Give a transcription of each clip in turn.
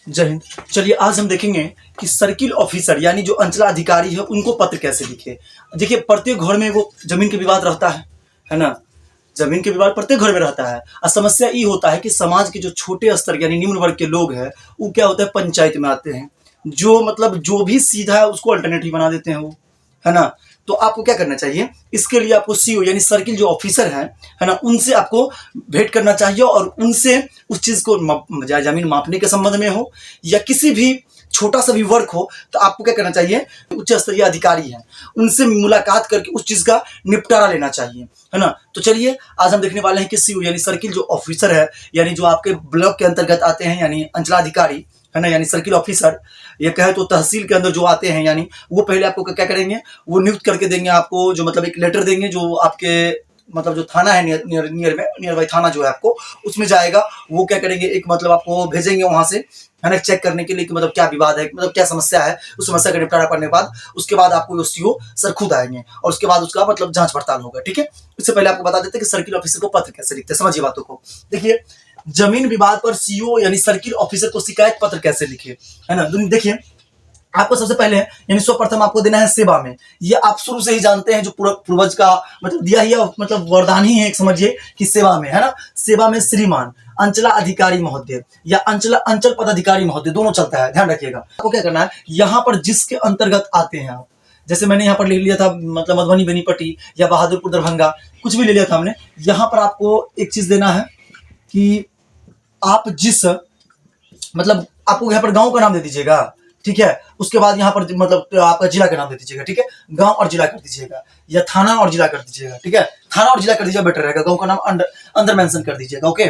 जय हिंद। चलिए आज हम देखेंगे कि सर्किल ऑफिसर यानी जो अंचलाधिकारी है उनको पत्र कैसे लिखे। देखिए प्रत्येक घर में वो जमीन के विवाद रहता है ना। जमीन के विवाद प्रत्येक घर में रहता है और समस्या ये होता है कि समाज के जो छोटे स्तर यानी निम्न वर्ग के लोग हैं वो क्या होता है पंचायत में आते हैं, जो मतलब जो भी सीधा है उसको अल्टरनेटिव बना देते हैं वो, है ना। तो आपको क्या करना चाहिए, इसके लिए आपको सीओ यानी सर्किल जो ऑफिसर है ना, उनसे आपको भेंट करना चाहिए और उनसे उस चीज को जमीन मापने के संबंध में हो या किसी भी छोटा सा भी वर्क हो तो आपको क्या करना चाहिए, उच्च स्तरीय अधिकारी हैं उनसे मुलाकात करके उस चीज का निपटारा लेना चाहिए, है ना। तो चलिए आज हम देखने वाले हैं कि सीओ यानी सर्किल जो ऑफिसर है यानी जो आपके ब्लॉक के अंतर्गत आते हैं यानी अंचलाधिकारी, है ना, यानी सर्किल ऑफिसर। ये कहे तो तहसील के अंदर जो आते हैं यानी वो पहले आपको क्या करेंगे, वो नियुक्त करके देंगे आपको, जो मतलब एक लेटर देंगे जो आपके मतलब जो थाना है नियर बाई थाना जो है आपको उसमें जाएगा। वो क्या करेंगे, एक मतलब आपको भेजेंगे वहां से, है ना, चेक करने के लिए कि मतलब क्या विवाद है, मतलब क्या समस्या है। उस समस्या का निपटारा करने के बाद उसके बाद आपको वो सीओ सर खुद आएंगे और उसके बाद उसका मतलब जांच पड़ताल होगा। ठीक है, इससे पहले आपको बता देते हैं कि सर्किल ऑफिसर को पत्र कैसे लिखते हैं, समझिए बातों को। देखिए जमीन विवाद पर सीओ यानी सर्किल ऑफिसर को शिकायत पत्र कैसे लिखे, है ना। देखिए आपको सबसे पहले यानी सर्वप्रथम आपको देना है सेवा में। ये आप शुरू से ही जानते हैं, जो पूर्वज का मतलब दिया ही मतलब वरदान ही है एक, समझिए कि सेवा में, है ना। सेवा में श्रीमान अंचला अधिकारी महोदय या अंचल पदाधिकारी महोदय दोनों चलता है, ध्यान रखिएगा। आपको क्या करना है, यहाँ पर जिसके अंतर्गत आते हैं आप, जैसे मैंने यहाँ पर ले लिया था मतलब मधुबनी बेनीपट्टी या बहादुरपुर दरभंगा, कुछ भी ले लिया था हमने। यहाँ पर आपको एक चीज देना है कि आप जिस मतलब आपको यहाँ पर गांव का नाम दे दीजिएगा, ठीक है। उसके बाद यहाँ पर मतलब आपका जिला का नाम दे दीजिएगा, ठीक है। गांव और जिला कर दीजिएगा या थाना और जिला कर दीजिएगा, ठीक है। थाना और जिला कर दीजिएगा बेटर रहेगा, गांव का नाम अंदर मेंशन कर दीजिएगा, ओके।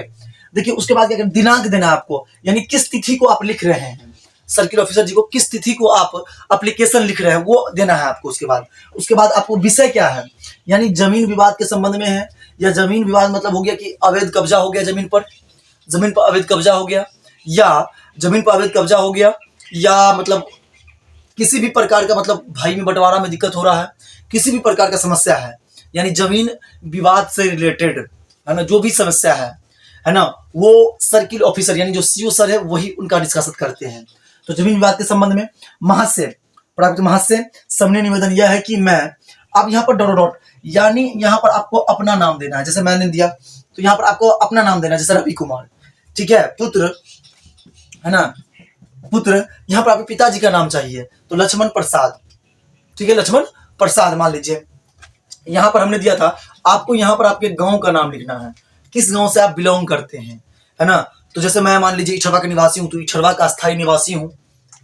देखिए उसके बाद क्या दिनांक देना है आपको, यानी किस तिथि को आप लिख रहे हैं सर्किल ऑफिसर जी को, किस तिथि को आप एप्लीकेशन लिख रहे हैं वो देना है आपको। उसके बाद आपको विषय क्या है, यानी जमीन विवाद के संबंध में है या जमीन विवाद मतलब हो गया कि अवैध कब्जा हो गया, जमीन पर अवैध कब्जा हो गया या जमीन पर अवैध कब्जा हो गया या मतलब किसी भी प्रकार का मतलब भाई में बंटवारा में दिक्कत हो रहा है, किसी भी प्रकार का समस्या है, यानी जमीन विवाद से रिलेटेड, है ना, जो भी समस्या है ना, वो सर्किल ऑफिसर यानी जो सीओ सर है वही उनका डिस्कस करते हैं। तो जमीन विवाद के संबंध में महाशय प्राप्त महाशय सामने निवेदन यह है कि मैं, अब यहाँ पर डॉट यानी यहाँ पर आपको अपना नाम देना है, जैसे मैंने दिया तो यहाँ पर आपको अपना नाम देना है, जैसे रवि कुमार, ठीक है। पुत्र, है ना, पुत्र, यहाँ पर आपके पिताजी का नाम चाहिए तो लक्ष्मण प्रसाद, ठीक है, लक्ष्मण प्रसाद मान लीजिए। यहाँ पर हमने दिया था आपको यहाँ पर आपके गांव का नाम लिखना है, किस गांव से आप बिलोंग करते हैं, है ना। तो जैसे मैं मान लीजिए इछरवा का निवासी हूं तो इछरवा का स्थायी निवासी हूं,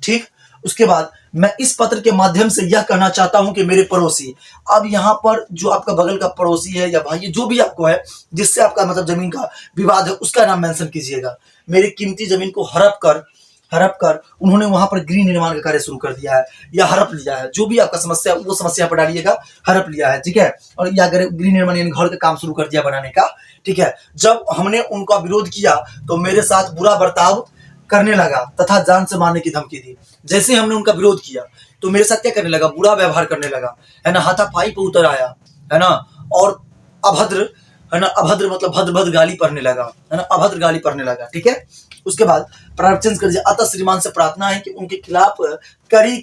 ठीक। उसके बाद मैं इस पत्र के माध्यम से यह कहना चाहता हूं कि मेरे पड़ोसी, अब यहाँ पर जो आपका बगल का पड़ोसी है या भाई जो भी आपको है जिससे आपका मतलब जमीन का विवाद है उसका नाम मेंशन कीजिएगा। मेरी कीमती जमीन को हड़प कर उन्होंने वहां पर गृह निर्माण का कार्य शुरू कर दिया है या हड़प लिया है, जो भी आपका समस्या वो समस्या पर डालिएगा, हड़प लिया है, ठीक है। और या गृह निर्माण यानी घर का काम शुरू कर दिया बनाने का, ठीक है। जब हमने उनका विरोध किया तो मेरे साथ बुरा बर्ताव करने लगा तथा जान से मारने की धमकी दी। जैसे हमने उनका विरोध किया तो मेरे साथ क्या करने लगा, बुरा व्यवहार करने लगा, है ना, हाथापाई पे उतर आया, है ना, और अभद्र, है ना, अभद्र मतलब भद्र गाली पढ़ने लगा, है ना, अभद्र गाली पढ़ने लगा, ठीक है। उसके बाद प्रार्थना कर दीजिए, अतः श्रीमान से प्रार्थना है कि उनके खिलाफ कड़ी,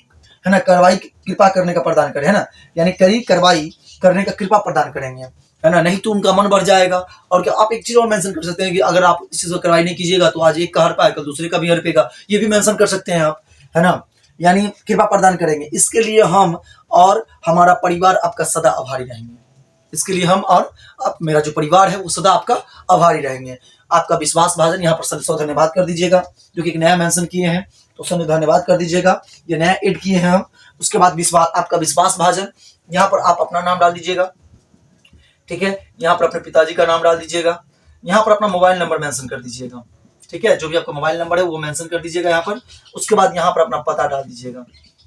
है ना, कार्रवाई कृपा करने का प्रदान करें, है ना, यानी कड़ी कार्रवाई करने का कृपा प्रदान करेंगे, है ना, नहीं तो उनका मन बढ़ जाएगा। और क्या आप एक चीज और मेंशन कर सकते हैं कि अगर आप इस चीज को कार्रवाई नहीं कीजिएगा तो आज एक का हर पाए कल दूसरे का भी हर पेगा, ये भी मेंशन कर सकते हैं आप, है ना, यानी कृपा प्रदान करेंगे। इसके लिए हम और हमारा परिवार आपका सदा आभारी रहेंगे। इसके लिए हम और आप मेरा जो परिवार है वो सदा आपका आभारी रहेंगे। आपका विश्वास भाजन यहाँ पर सौ धन्यवाद कर दीजिएगा, जो कि एक नया मेंशन किए हैं तो सौ धन्यवाद कर दीजिएगा, ये नया ऐड किए हैं हम। उसके बाद आपका विश्वास भाजन, यहाँ पर आप अपना नाम डाल दीजिएगा, ठीक है। यहाँ पर अपने पिताजी का नाम डाल दीजिएगा, यहाँ पर अपना मोबाइल नंबर मेंशन कर दीजिएगा, ठीक है, जो भी आपका मोबाइल नंबर है वो मेंशन कर दीजिएगा यहाँ पर। उसके बाद यहाँ पर अपना पता डाल दीजिएगा,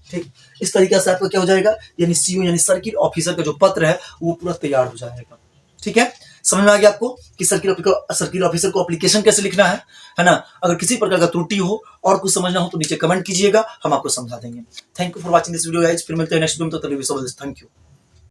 ठीक। इस तरीके से आपका क्या हो जाएगा, यानी सीओ यानी सर्किल ऑफिसर का जो पत्र है वो पूरा तैयार हो जाएगा, ठीक है। समझ में आ गया आपको कि सर्किल ऑफिसर को एप्लीकेशन कैसे लिखना है ना। अगर किसी प्रकार का त्रुटि हो और कुछ समझना हो तो नीचे कमेंट कीजिएगा, हम आपको समझा देंगे। Thank you for watching this video guys, फिर मिलते हैं नेक्स्ट वीडियो में, तो तभी थैंक यू।